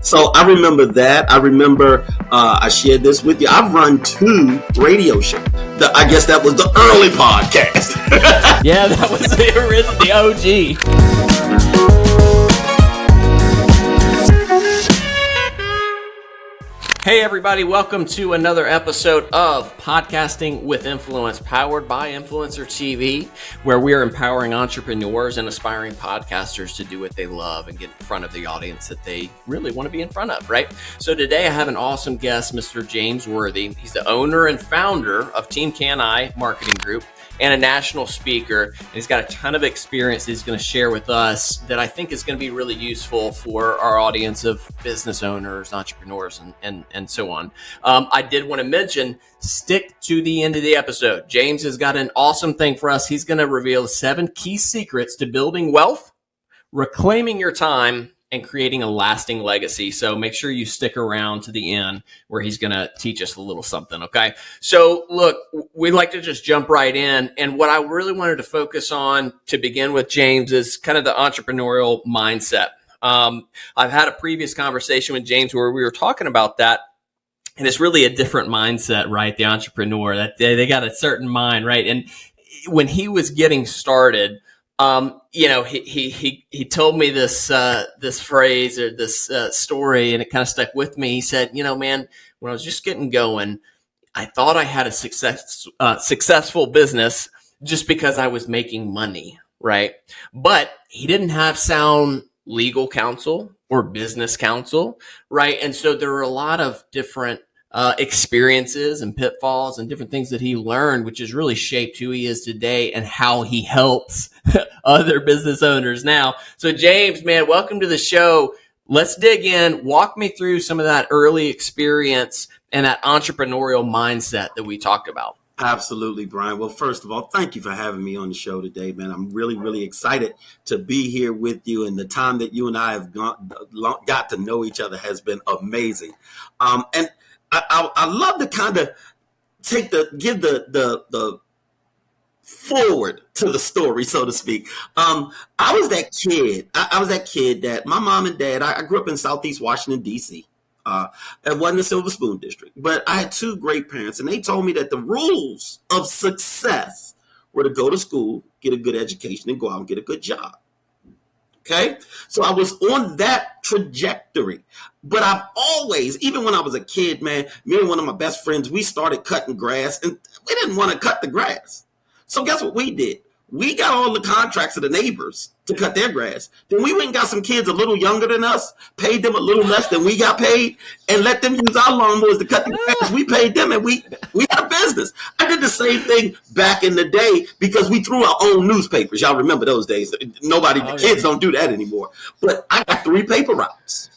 So I remember that. I remember I shared this with you. I've run 2 radio shows. I guess that was the early podcast. Yeah, that was the OG. Hey everybody, welcome to another episode of Podcasting with Influence, powered by Influencer TV, where we are empowering entrepreneurs and aspiring podcasters to do what they love and get in front of the audience that they really want to be in front of, right? So today I have an awesome guest, Mr. James Worthy. He's the owner and founder of Team Cani Marketing Group and a national speaker. And he's got a ton of experience he's going to share with us that I think is going to be really useful for our audience of business owners, entrepreneurs, and so on. I did want to mention, stick to the end of the episode. James has got an awesome thing for us. He's going to reveal 7 key secrets to building wealth, reclaiming your time, and creating a lasting legacy. So make sure you stick around to the end where he's going to teach us a little something. Okay. So look, we'd like to just jump right in. And what I really wanted to focus on to begin with, James, is kind of the entrepreneurial mindset. I've had a previous conversation with James where we were talking about that. And it's really a different mindset, right? The entrepreneur, that they got a certain mind, right? And when he was getting started, he told me this phrase or this story, and it kind of stuck with me. He said, man, when I was just getting going, I thought I had a successful business just because I was making money, right? But he didn't have sound legal counsel or business counsel, right? And so there were a lot of different experiences and pitfalls and different things that he learned, which has really shaped who he is today and how he helps other business owners now. So James, man, welcome to the show. Let's dig in. Walk me through some of that early experience and that entrepreneurial mindset that we talked about. Absolutely, Brian. Well, first of all, thank you for having me on the show today, man. I'm really, really excited to be here with you. And the time that you and I have got to know each other has been amazing. And I love to kind of give the forward to the story, so to speak. I was that kid. I was that kid that my mom and dad, I grew up in Southeast Washington, D.C. It wasn't a Silver Spoon district, but I had 2 great parents, and they told me that the rules of success were to go to school, get a good education, and go out and get a good job. Okay, so I was on that trajectory, but I've always, even when I was a kid, man, me and one of my best friends, we started cutting grass, and we didn't want to cut the grass. So guess what we did? We got all the contracts of the neighbors to cut their grass. Then we went and got some kids a little younger than us, paid them a little less than we got paid, and let them use our lawnmowers to cut the grass. We paid them, and we had a business. I did the same thing back in the day because we threw our own newspapers. Y'all remember those days? Kids don't do that anymore. But I got 3 paper routes,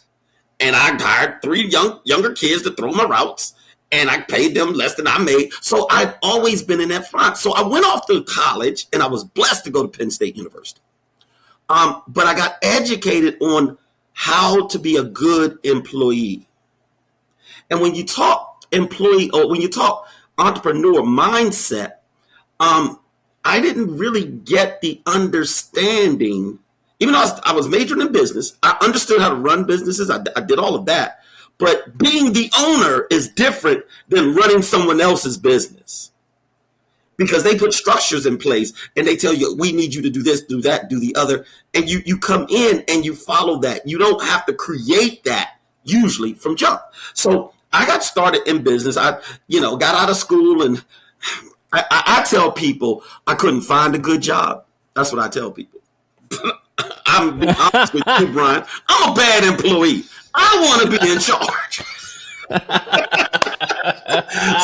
and I hired 3 younger kids to throw my routes. And I paid them less than I made. So I've always been in that front. So I went off to college, and I was blessed to go to Penn State University. But I got educated on how to be a good employee. And when you talk employee, or when you talk entrepreneur mindset, I didn't really get the understanding. Even though I was majoring in business, I understood how to run businesses. I did all of that. But being the owner is different than running someone else's business, because they put structures in place and they tell you, we need you to do this, do that, do the other. And you come in and you follow that. You don't have to create that usually from jump. So I got started in business. I got out of school, and I tell people I couldn't find a good job. That's what I tell people. I'm being honest with you, Brian. I'm a bad employee. I want to be in charge.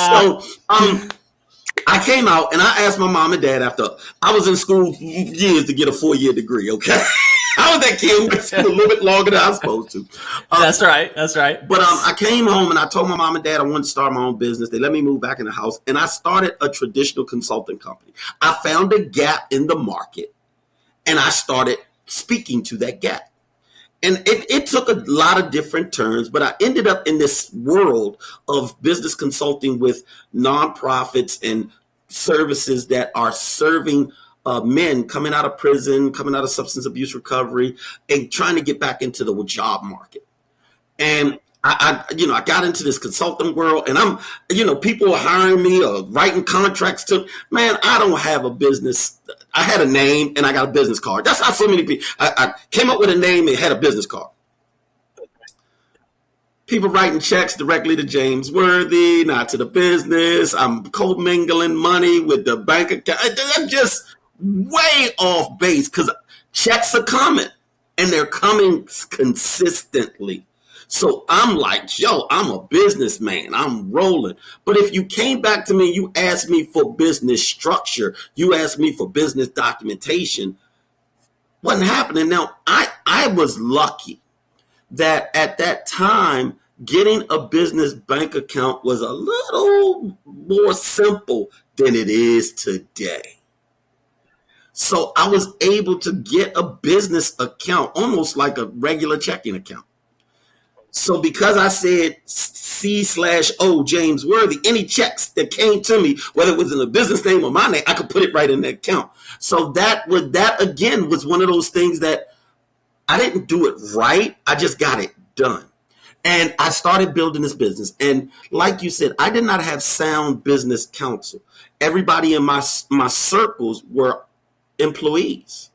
So I came out and I asked my mom and dad after I was in school years to get a 4-year degree. Okay. I was that kid who went a little bit longer than I was supposed to. That's right. But I came home and I told my mom and dad I wanted to start my own business. They let me move back in the house, and I started a traditional consulting company. I found a gap in the market, and I started speaking to that gap. And it took a lot of different turns, but I ended up in this world of business consulting with nonprofits and services that are serving men coming out of prison, coming out of substance abuse recovery, and trying to get back into the job market. And I got into this consulting world, and people are hiring me or writing contracts to. Man, I don't have a business. I had a name and I got a business card. That's how so many people. I came up with a name and had a business card. People writing checks directly to James Worthy, not to the business. I'm co-mingling money with the bank account. I'm just way off base because checks are coming and they're coming consistently. So I'm like, yo, I'm a businessman. I'm rolling. But if you came back to me, you asked me for business structure, you asked me for business documentation, wasn't happening. Now, I was lucky that at that time, getting a business bank account was a little more simple than it is today. So I was able to get a business account, almost like a regular checking account. So because I said C/O James Worthy, any checks that came to me, whether it was in a business name or my name, I could put it right in the account. So that again was one of those things that I didn't do it right. I just got it done. And I started building this business. And like you said, I did not have sound business counsel. Everybody in my circles were employees.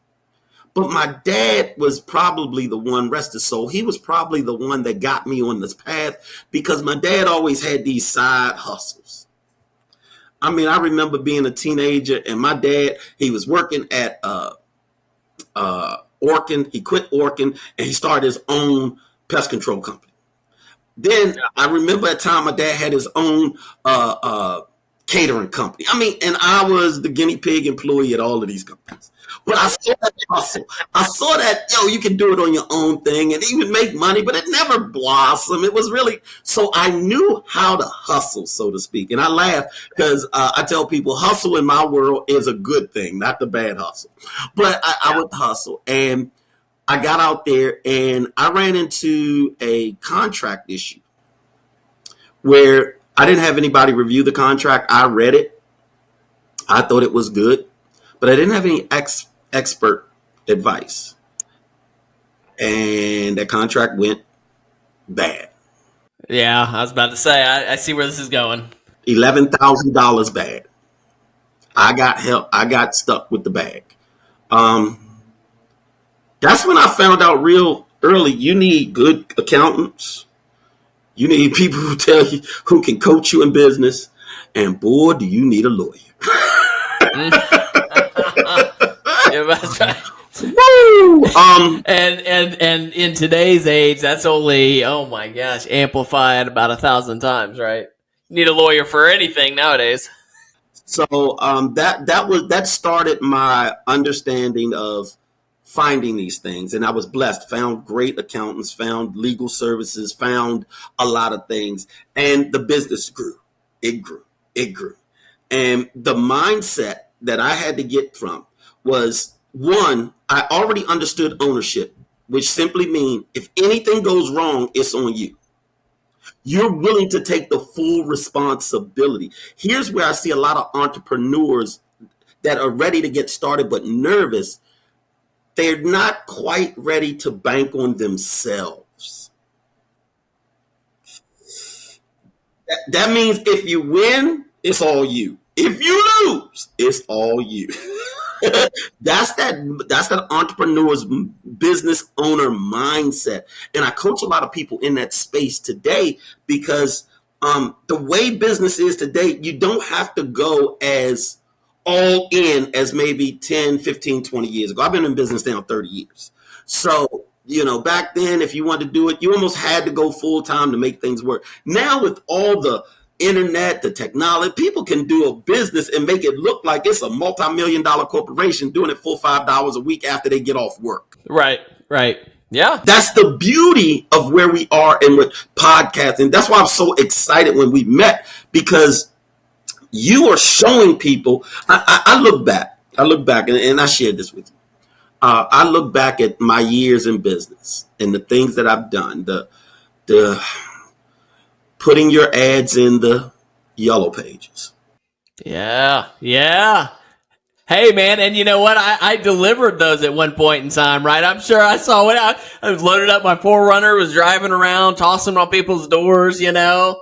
But my dad was probably the one, rest his soul, he was probably the one that got me on this path because my dad always had these side hustles. I mean, I remember being a teenager and my dad, he was working at Orkin. He quit Orkin and he started his own pest control company. Then I remember at time my dad had his own catering company. I mean, and I was the guinea pig employee at all of these companies. But I saw that hustle. I saw that, you can do it on your own thing and even make money, but it never blossomed. It was really, so I knew how to hustle, so to speak. And I laugh because I tell people hustle in my world is a good thing, not the bad hustle. But I would hustle. And I got out there and I ran into a contract issue where I didn't have anybody review the contract. I read it. I thought it was good, but I didn't have any expert advice. And that contract went bad. Yeah, I was about to say, I see where this is going. $11,000 bad. I got help. I got stuck with the bag. That's when I found out real early. You need good accountants. You need people who tell you, who can coach you in business. And boy, do you need a lawyer. Yeah, that's right. Woo! And in today's age, that's only, oh my gosh, amplified about 1,000 times, right? You need a lawyer for anything nowadays. So that started my understanding of finding these things, and I was blessed. Found great accountants, found legal services, found a lot of things, and the business grew. It grew. It grew, and the mindset that I had to get from was one: I already understood ownership, which simply means if anything goes wrong, it's on you. You're willing to take the full responsibility. Here's where I see a lot of entrepreneurs that are ready to get started but nervous. They're not quite ready to bank on themselves. That means if you win, it's all you. If you lose, it's all you. That's that entrepreneur's business owner mindset. And I coach a lot of people in that space today because the way business is today, you don't have to go as all in as maybe 10, 15, 20 years ago. I've been in business now 30 years. So, back then, if you wanted to do it, you almost had to go full time to make things work. Now with all the internet, the technology, people can do a business and make it look like it's a multi-million-dollar corporation doing it full $5 a week after they get off work. Right. Yeah. That's the beauty of where we are and with podcasting. That's why I'm so excited when we met, because you are showing people. I look back, and I shared this with you. I look back at my years in business and the things that I've done, the putting your ads in the yellow pages. Yeah. Hey, man, and you know what? I delivered those at one point in time, right? I'm sure I saw it. I was loaded up my 4Runner, was driving around, tossing on people's doors, you know?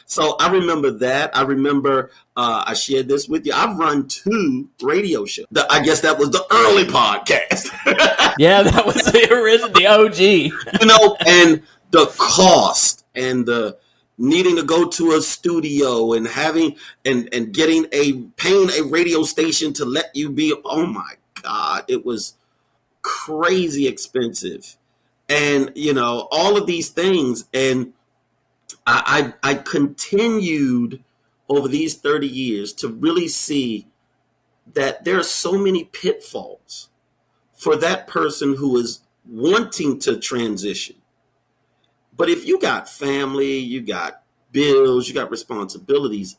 So I remember that. I remember I shared this with you. I've run 2 radio shows. I guess that was the early podcast. Yeah, that was the original, the OG. And the cost and the needing to go to a studio and having and getting paying a radio station to let you be, oh my God, it was crazy expensive. And all of these things. And I continued over these 30 years to really see that there are so many pitfalls for that person who is wanting to transition. But if you got family, you got bills, you got responsibilities,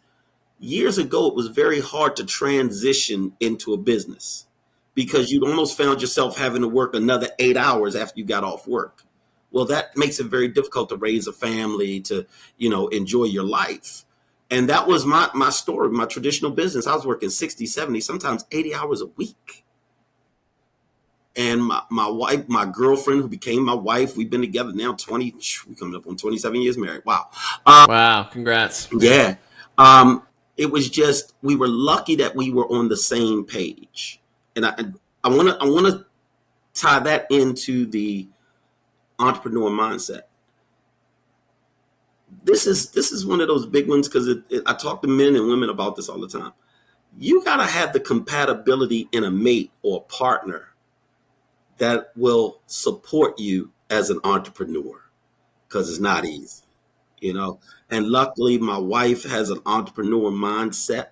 years ago it was very hard to transition into a business because you almost found yourself having to work another 8 hours after you got off work. Well, that makes it very difficult to raise a family, to, enjoy your life. And that was my story, my traditional business. I was working 60, 70, sometimes 80 hours a week. And my wife, my girlfriend, who became my wife, we've been together now we're coming up on 27 years married. Wow. Wow. Congrats. Yeah. It was just, we were lucky that we were on the same page. And I want to tie that into the entrepreneur mindset. This is one of those big ones because I talk to men and women about this all the time. You got to have the compatibility in a mate or a partner that will support you as an entrepreneur, because it's not easy, And luckily, my wife has an entrepreneur mindset.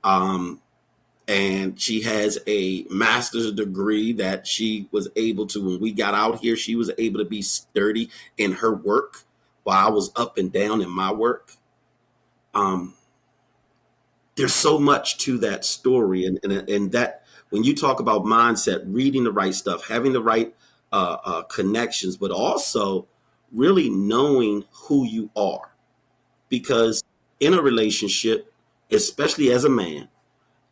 And she has a master's degree that she was able to, when we got out here, she was able to be sturdy in her work while I was up and down in my work. There's so much to that story. And that when you talk about mindset, reading the right stuff, having the right connections, but also really knowing who you are. Because in a relationship, especially as a man,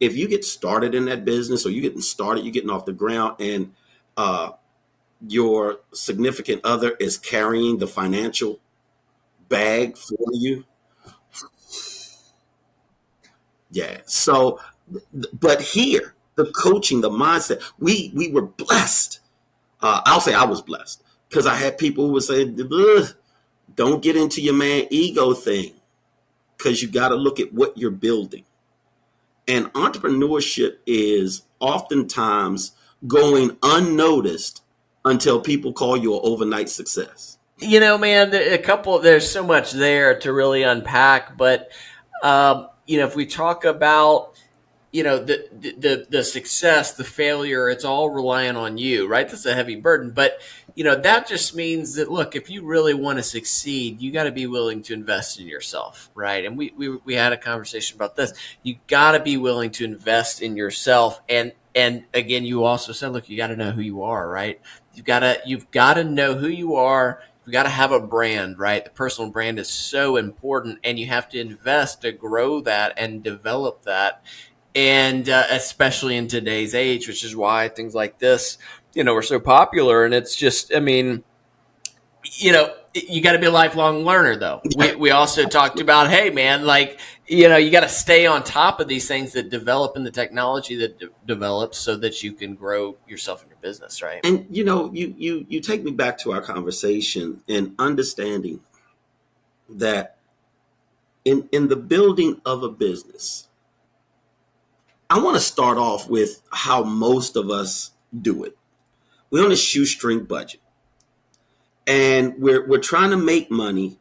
if you get started in that business or you're getting off the ground and your significant other is carrying the financial bag for you. Yeah. So, but here, the coaching, the mindset, we were blessed. I'll say I was blessed because I had people who would say, don't get into your man ego thing, because you got to look at what you're building. And entrepreneurship is oftentimes going unnoticed until people call you an overnight success. Man, there's so much there to really unpack. But, if we talk about, the success, the failure, it's all relying on you, right? That's a heavy burden. But, that just means that, look, if you really want to succeed, you got to be willing to invest in yourself, right? And we had a conversation about this. You got to be willing to invest in yourself. And again, you also said, look, you got to know who you are, right? You've got to know who you are. You've got to have a brand, right? The personal brand is so important, and you have to invest to grow that and develop that. And especially in today's age, which is why things like this, are so popular. And it's just, you got to be a lifelong learner, though. We also talked about, hey, man, you got to stay on top of these things that develop and the technology that develops so that you can grow yourself in your business, right? And, you take me back to our conversation and understanding that in the building of a business, I want to start off with how most of us do it. We're on a shoestring budget, and we're trying to make money.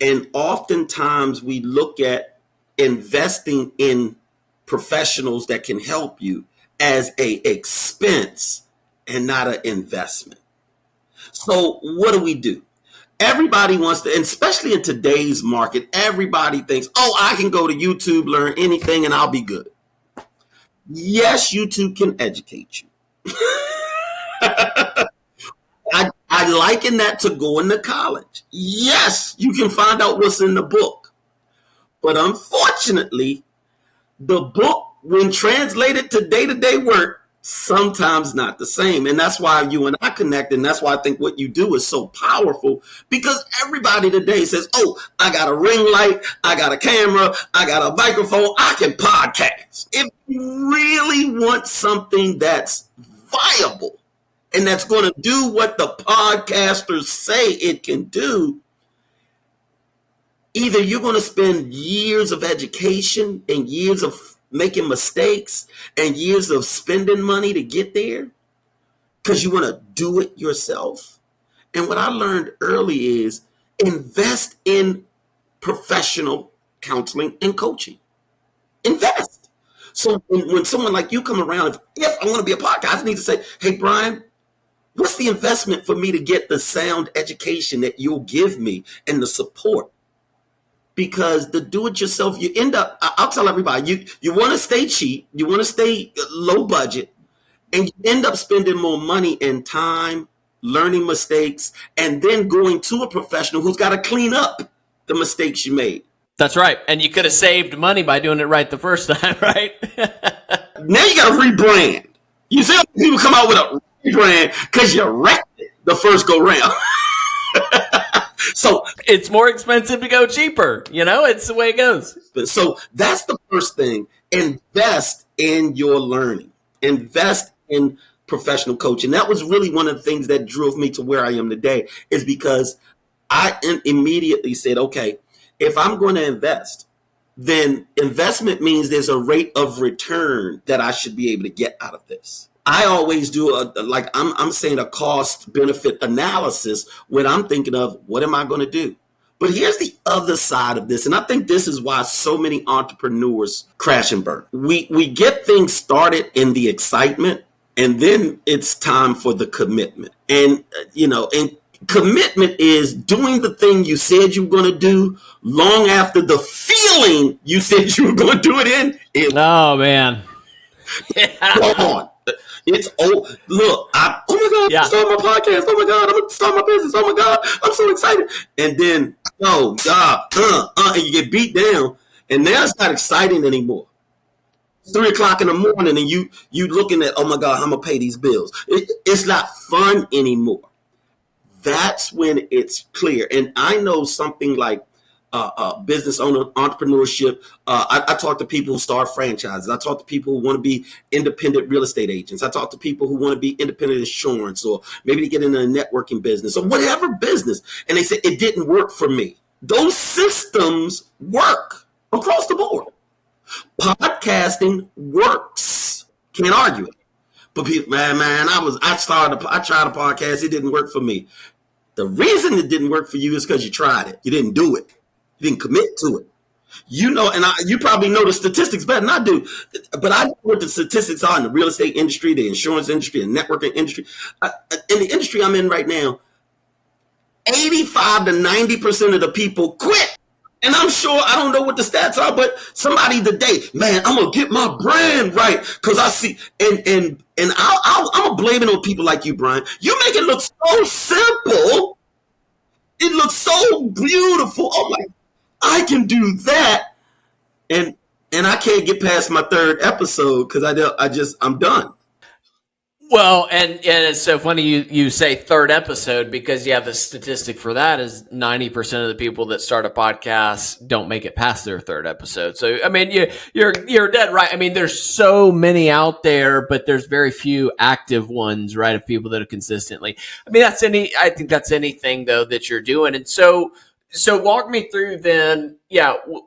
And oftentimes we look at investing in professionals that can help you as a expense and not an investment. So what do? Everybody wants to, and especially in today's market, everybody thinks, oh, I can go to YouTube, learn anything, and I'll be good. Yes, YouTube can educate you. I liken that to going to college. Yes, you can find out what's in the book. But unfortunately, the book when translated to day-to-day work, sometimes not the same. And that's why you and I connect. And that's why I think what you do is so powerful, because everybody today says, oh, I got a ring light, I got a camera, I got a microphone, I can podcast. If you really want something that's viable and that's going to do what the podcasters say it can do, either you're going to spend years of education and years of making mistakes and years of spending money to get there because you want to do it yourself. And what I learned early is invest in professional counseling and coaching. Invest. So when someone like you come around, if I want to be a podcast, I need to say, hey, Brian, what's the investment for me to get the sound education that you'll give me and the support? Because the do-it-yourself, you end up, I'll tell everybody, you want to stay cheap, you want to stay low budget, and you end up spending more money and time learning mistakes and then going to a professional who's got to clean up the mistakes you made. That's right. And you could have saved money by doing it right the first time, right? Now you got to rebrand. You see how people come out with a rebrand because you wrecked it the first go round. So it's more expensive to go cheaper. It's the way it goes. So that's the first thing. Invest in your learning. Invest in professional coaching. That was really one of the things that drove me to where I am today, is because I immediately said, okay, if I'm going to invest, then investment means there's a rate of return that I should be able to get out of this. I always do I'm saying a cost benefit analysis when I'm thinking of what am I going to do? But here's the other side of this. And I think this is why so many entrepreneurs crash and burn. We get things started in the excitement, and then it's time for the commitment. And commitment is doing the thing you said you were going to do long after the feeling you said you were going to do it in. Oh, man. Gone. It's look, oh my God, I'm starting my podcast. Oh my God, I'm going to start my business. Oh my God, I'm so excited. And then, oh God, and you get beat down. And now it's not exciting anymore. It's 3:00 in the morning and you looking at, oh my God, I'm going to pay these bills. It's not fun anymore. That's when it's clear. And I know something like business owner, entrepreneurship. I talk to people who start franchises. I talk to people who want to be independent real estate agents. I talk to people who want to be independent insurance, or maybe to get into a networking business or whatever business. And they say, it didn't work for me. Those systems work across the board. Podcasting works. Can't argue it. But people, man, I tried a podcast. It didn't work for me. The reason it didn't work for you is because you tried it. You didn't do it. You didn't commit to it. And you probably know the statistics better than I do. But I know what the statistics are in the real estate industry, the insurance industry, and networking industry. In the industry I'm in right now, 85 to 90% of the people quit. And I'm sure, I don't know what the stats are, but somebody today, man, I'm going to get my brand right. Because I see, and I'm going to blame it on people like you, Brian. You make it look so simple. It looks so beautiful. Oh my, I can do that. And I can't get past my third episode because I'm done. Well, and it's so funny you say third episode, because the statistic for that is 90% of the people that start a podcast don't make it past their third episode. So, I mean, you're dead right. I mean, there's so many out there, but there's very few active ones, right, of people that are consistently. I mean, I think that's anything though that you're doing. And so walk me through then,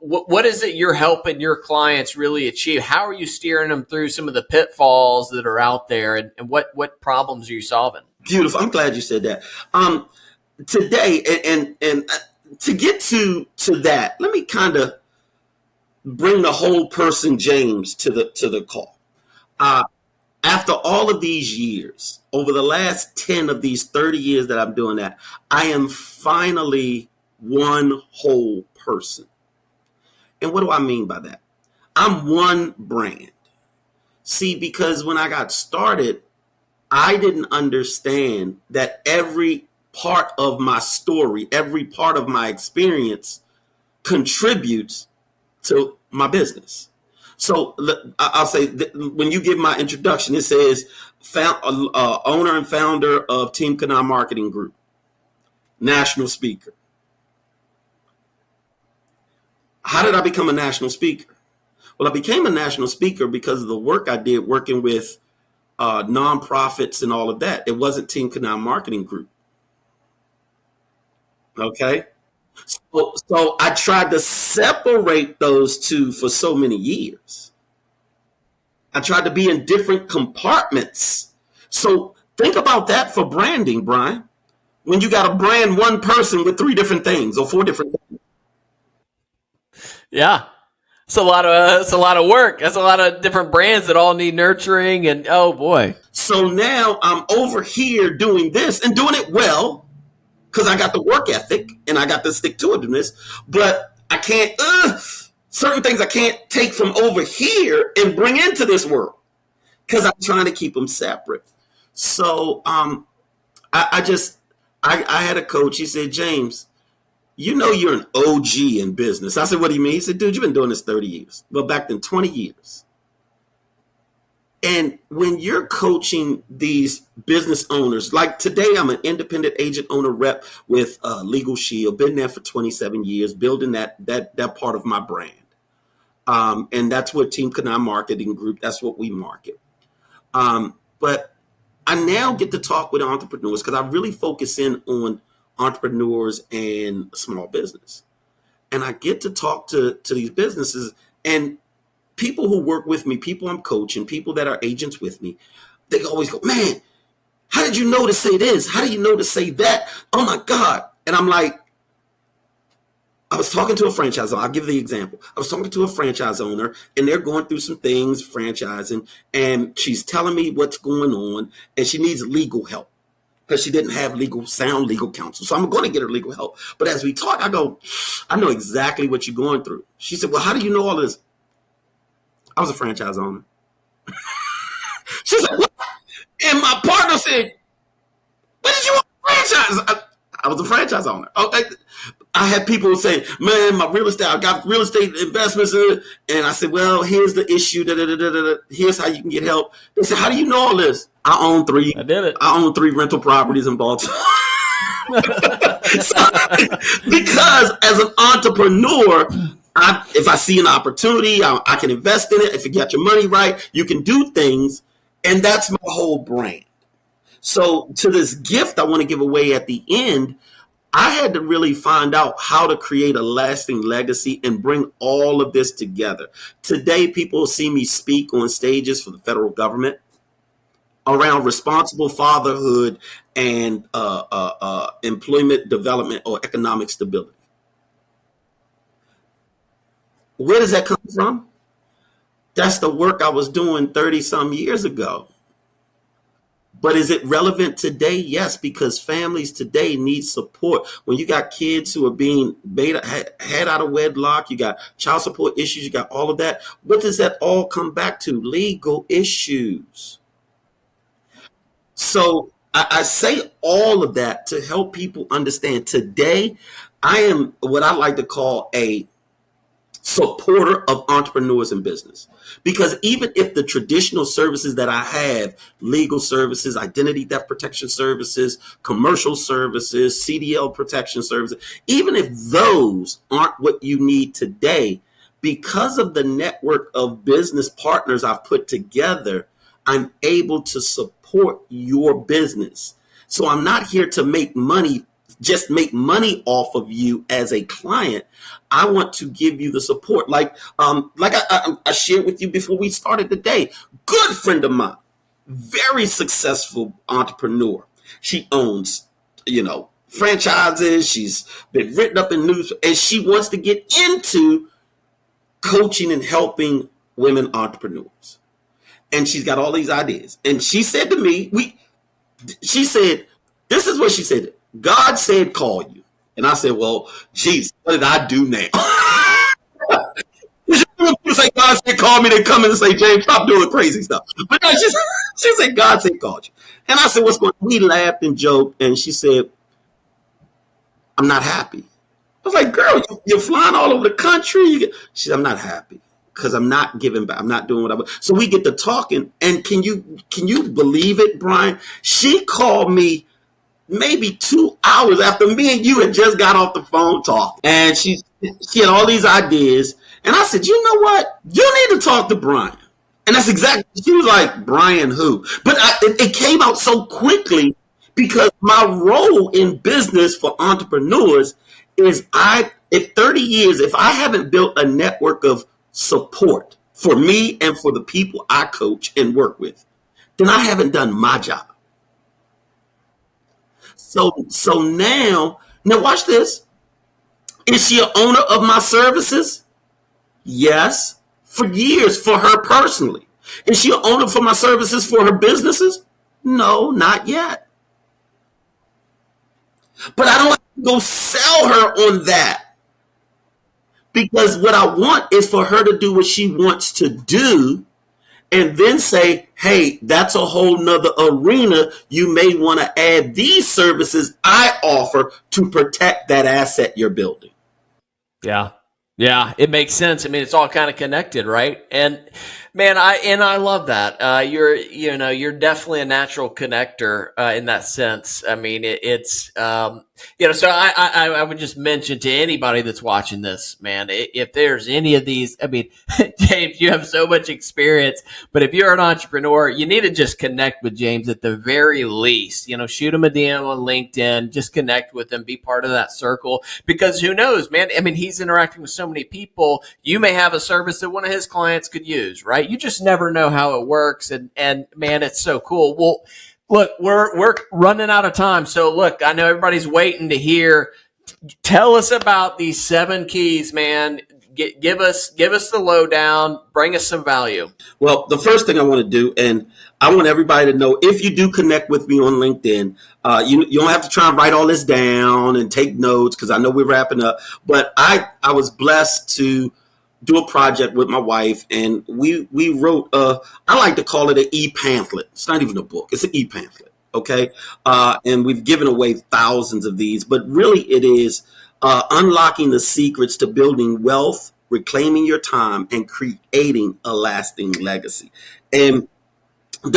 what is it you're helping your clients really achieve? How are you steering them through some of the pitfalls that are out there, and what problems are you solving? Beautiful. I'm glad you said that. Today, and to get to that, let me kind of bring the whole person James to the call. After all of these years, over the last 10 of these 30 years that I'm doing that, I am finally one whole person. And what do I mean by that? I'm one brand. See, because when I got started, I didn't understand that every part of my story, every part of my experience contributes to my business. So I'll say when you give my introduction, it says owner and founder of Team Cani Marketing Group, national speaker. How did I become a national speaker? Well, I became a national speaker because of the work I did working with nonprofits and all of that. It wasn't Team Cani Marketing Group. Okay. So I tried to separate those two for so many years. I tried to be in different compartments. So think about that for branding, Brian. When you got to brand one person with three different things or four different things. Yeah. It's a lot of work. That's a lot of different brands that all need nurturing, and oh boy. So now I'm over here doing this and doing it well because I got the work ethic and I got the stick to itiveness, but I can't certain things I can't take from over here and bring into this world because I'm trying to keep them separate. So I had a coach. He said, James, you know you're an OG in business. I said, what do you mean? He said, dude, you've been doing this 30 years. Well, back then, 20 years. And when you're coaching these business owners, like today, I'm an independent agent owner rep with Legal Shield, been there for 27 years, building that part of my brand. And that's what Team Cani Marketing Group, that's what we market. But I now get to talk with entrepreneurs because I really focus in on entrepreneurs and small business. And I get to talk to these businesses and people who work with me, people I'm coaching, people that are agents with me. They always go, man, how did you know to say this? How do you know to say that? Oh my God. And I'm like, I was talking to a franchise owner. I'll give the example. I was talking to a franchise owner and they're going through some things, franchising, and she's telling me what's going on and she needs legal help because she didn't have sound legal counsel. So I'm going to get her legal help. But as we talk, I go, I know exactly what you're going through. She said, well, how do you know all this? I was a franchise owner. She said, what? And my partner said, what did you want franchise? I was a franchise owner. Okay. I had people say, man, my real estate, I got real estate investments in it. And I said, well, here's the issue. Here's how you can get help. They said, how do you know all this? I own three rental properties in Baltimore. Because as an entrepreneur, if I see an opportunity, I can invest in it. If you get your money right, you can do things. And that's my whole brand. So to this gift I want to give away at the end, I had to really find out how to create a lasting legacy and bring all of this together. Today, people see me speak on stages for the federal government around responsible fatherhood and employment development or economic stability. Where does that come from? That's the work I was doing 30 some years ago. But is it relevant today? Yes, because families today need support. When you got kids who are being had out of wedlock, you got child support issues, you got all of that. What does that all come back to? Legal issues. So I say all of that to help people understand today I am what I like to call a supporter of entrepreneurs in business. Because even if the traditional services that I have, legal services, identity theft protection services, commercial services, CDL protection services, even if those aren't what you need today, because of the network of business partners I've put together, I'm able to support your business. So I'm not here to make money, just make money off of you as a client. I want to give you the support. Like I shared with you before we started the day. Good friend of mine, very successful entrepreneur. She owns, franchises. She's been written up in news, and she wants to get into coaching and helping women entrepreneurs. And she's got all these ideas. And she said to me, this is what she said. God said, call you. And I said, well, geez, what did I do now? People say God said, call me. They come in and say, James, stop doing crazy stuff. But no, she said, God said, called you. And I said, what's going on? We laughed and joked. And she said, I'm not happy. I was like, girl, you're flying all over the country. She said, I'm not happy. because I'm not giving back. I'm not doing what I want. So we get to talking, and can you believe it, Brian? She called me maybe 2 hours after me and you had just got off the phone talking, and she had all these ideas, and I said, you know what? You need to talk to Brian. And that's exactly, she was like, Brian who? But it came out so quickly because my role in business for entrepreneurs is at 30 years, if I haven't built a network of support for me and for the people I coach and work with, then I haven't done my job. So now watch this. Is she an owner of my services? Yes. For years, for her personally. Is she an owner for my services for her businesses? No, not yet. But I don't have to go sell her on that, because what I want is for her to do what she wants to do, and then say, hey, that's a whole nother arena. You may want to add these services I offer to protect that asset you're building. Yeah. Yeah, it makes sense. I mean, it's all kind of connected, right? And man, I love that. You're definitely a natural connector in that sense. I mean, it's so I would just mention to anybody that's watching this, man, if there's any of these, I mean, James, you have so much experience, but if you're an entrepreneur, you need to just connect with James at the very least. Shoot him a DM on LinkedIn, just connect with him, be part of that circle, because who knows, man? I mean, he's interacting with so many people. You may have a service that one of his clients could use, right? You just never know how it works, and man, it's so cool. Well, look, we're running out of time. So look, I know everybody's waiting to hear. Tell us about these 7 keys, man. Give us the lowdown. Bring us some value. Well, the first thing I want to do, and I want everybody to know, if you do connect with me on LinkedIn, you don't have to try and write all this down and take notes, because I know we're wrapping up. But I was blessed to do a project with my wife, and we wrote I like to call it an e-pamphlet. It's not even a book. It's an e-pamphlet. Okay. And we've given away thousands of these, but really it is unlocking the secrets to building wealth, reclaiming your time, and creating a lasting legacy. And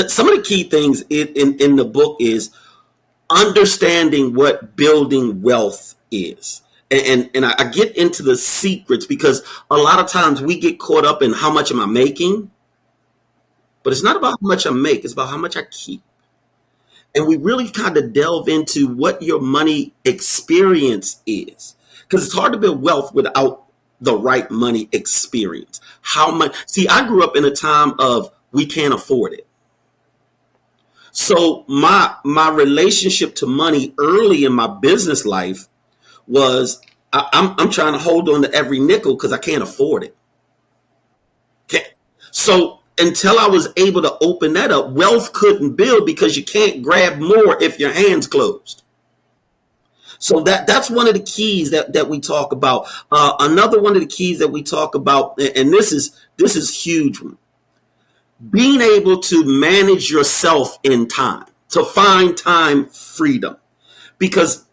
some of the key things in the book is understanding what building wealth is. And I get into the secrets, because a lot of times we get caught up in how much am I making, but it's not about how much I make, it's about how much I keep. And we really kind of delve into what your money experience is, because it's hard to build wealth without the right money experience. How much? See, I grew up in a time of we can't afford it. So my relationship to money early in my business life was I'm trying to hold on to every nickel because I can't afford it. Okay. So until I was able to open that up, wealth couldn't build, because you can't grab more if your hand's closed. So that's one of the keys that we talk about. Another one of the keys that we talk about, and this is huge one, being able to manage yourself in time, to find time freedom, because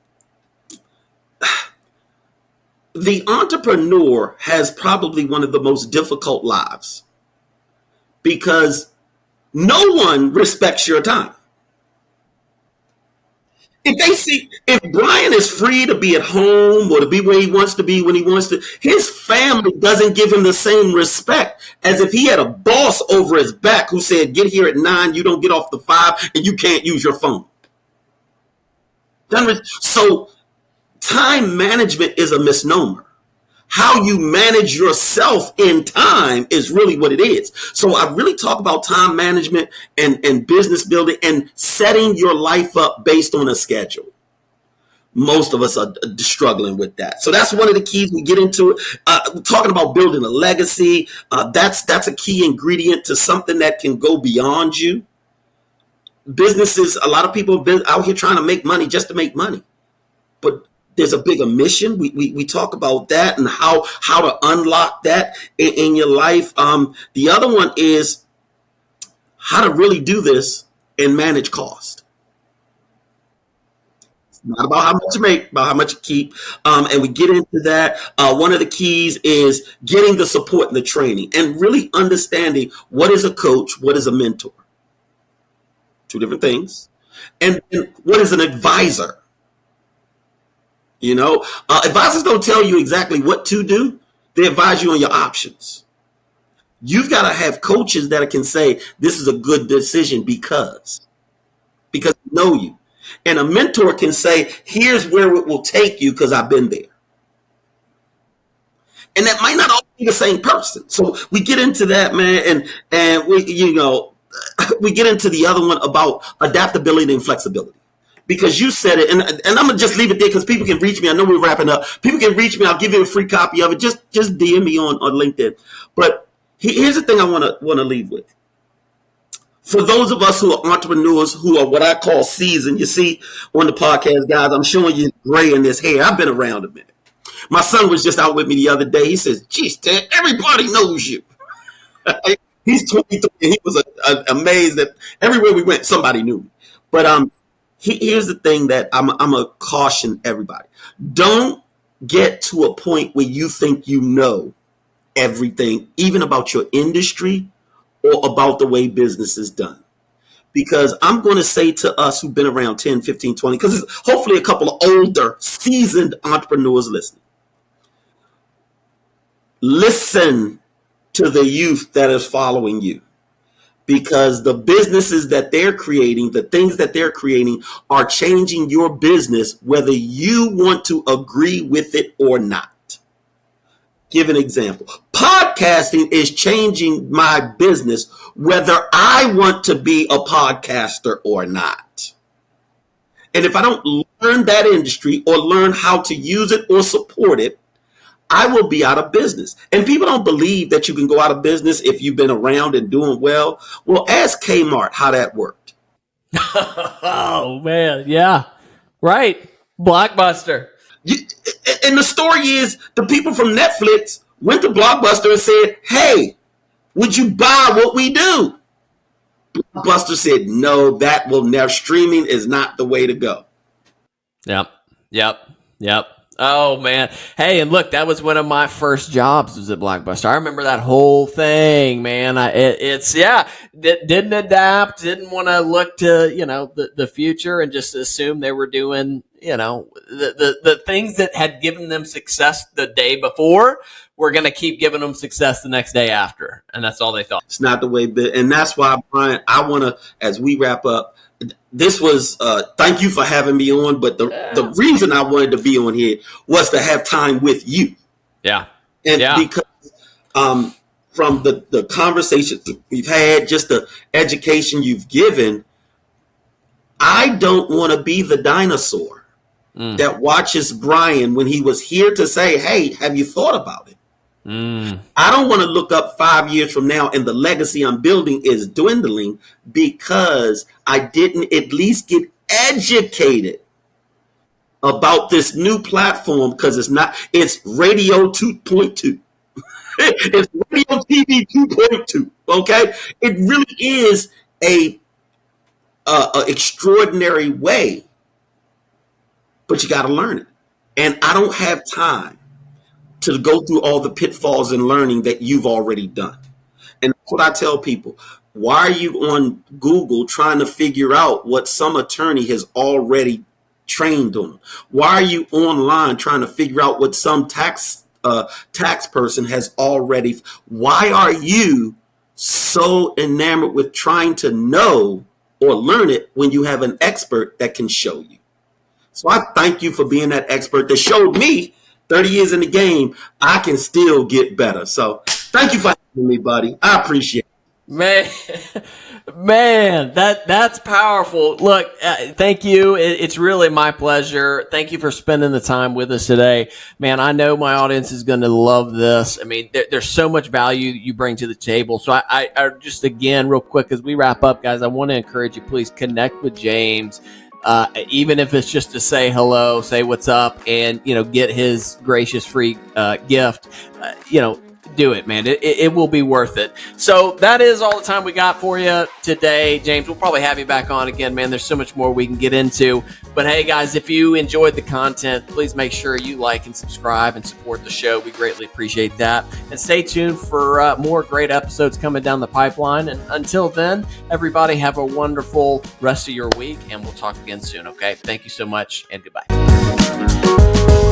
the entrepreneur has probably one of the most difficult lives, because no one respects your time. If Brian is free to be at home or to be where he wants to be when he wants to, his family doesn't give him the same respect as if he had a boss over his back who said, get here at 9, you don't get off the 5, and you can't use your phone. So time management is a misnomer. How you manage yourself in time is really what it is. So I really talk about time management and business building and setting your life up based on a schedule. Most of us are struggling with that. So that's one of the keys we get into it. Talking about building a legacy. That's a key ingredient to something that can go beyond you. Businesses, a lot of people out here trying to make money just to make money. But there's a bigger mission. We talk about that and how to unlock that in your life. The other one is how to really do this and manage cost. Not about how much you make, about how much you keep. And we get into that. One of the keys is getting the support and the training and really understanding what is a coach, what is a mentor. Two different things. And what is an advisor? Advisors don't tell you exactly what to do. They advise you on your options. You've got to have coaches that can say, this is a good decision because they know you. And a mentor can say, here's where it will take you because I've been there. And that might not all be the same person. So we get into that, man. And we get into the other one about adaptability and flexibility. Because you said it, and I'm going to just leave it there because people can reach me. I know we're wrapping up. People can reach me. I'll give you a free copy of it. Just DM me on LinkedIn. But here's the thing I want to leave with. For those of us who are entrepreneurs, who are what I call seasoned, you see on the podcast, guys, I'm showing you gray in this hair. I've been around a minute. My son was just out with me the other day. He says, geez, Ted, everybody knows you. He's 23, and he was amazed that everywhere we went, somebody knew me. But here's the thing that I'm going to caution everybody. Don't get to a point where you think you know everything, even about your industry or about the way business is done. Because I'm going to say to us who've been around 10, 15, 20, because there's hopefully a couple of older, seasoned entrepreneurs listening. Listen to the youth that is following you. Because the businesses that they're creating, the things that they're creating are changing your business, whether you want to agree with it or not. Give an example. Podcasting is changing my business, whether I want to be a podcaster or not. And if I don't learn that industry or learn how to use it or support it, I will be out of business. And people don't believe that you can go out of business if you've been around and doing well. Well, ask Kmart how that worked. Oh, man. Yeah. Right. Blockbuster. And the story is the people from Netflix went to Blockbuster and said, hey, would you buy what we do? Blockbuster said, no, that will never. Streaming is not the way to go. Yep. Oh, man. Hey, and look, that was one of my first jobs was at Blockbuster. I remember that whole thing, man. Didn't adapt, didn't want to look to, the future and just assume they were doing, the things that had given them success the day before were going to keep giving them success the next day after. And that's all they thought. It's not the way. And that's why, Brian, I want to, as we wrap up, this was, thank you for having me on. But the reason I wanted to be on here was to have time with you. Yeah. And because from the conversations we've had, just the education you've given, I don't want to be the dinosaur that watches Brian when he was here to say, hey, have you thought about it? I don't want to look up 5 years from now and the legacy I'm building is dwindling because I didn't at least get educated about this new platform, because it's radio 2.2. It's radio TV 2.2. Okay. It really is a extraordinary way, but you got to learn it. And I don't have time to go through all the pitfalls and learning that you've already done. And that's what I tell people. Why are you on Google trying to figure out what some attorney has already trained on? Why are you online trying to figure out what some tax person has already? Why are you so enamored with trying to know or learn it when you have an expert that can show you? So I thank you for being that expert that showed me 30 years in the game, I can still get better. So thank you for having me, buddy. I appreciate it. Man, that's powerful. Look, thank you. It's really my pleasure. Thank you for spending the time with us today. Man, I know my audience is going to love this. I mean, there's so much value you bring to the table. So I just, again, real quick, as we wrap up, guys, I want to encourage you, please connect with James. Even if it's just to say hello, say what's up, and get his gracious free gift. do it, man. It will be worth it. So that is all the time we got for you today. James, we'll probably have you back on again, man. There's so much more we can get into. But hey, guys, if you enjoyed the content, please make sure you like and subscribe and support the show. We greatly appreciate that. And stay tuned for more great episodes coming down the pipeline. And until then, everybody have a wonderful rest of your week, and we'll talk again soon, okay? Thank you so much, and goodbye.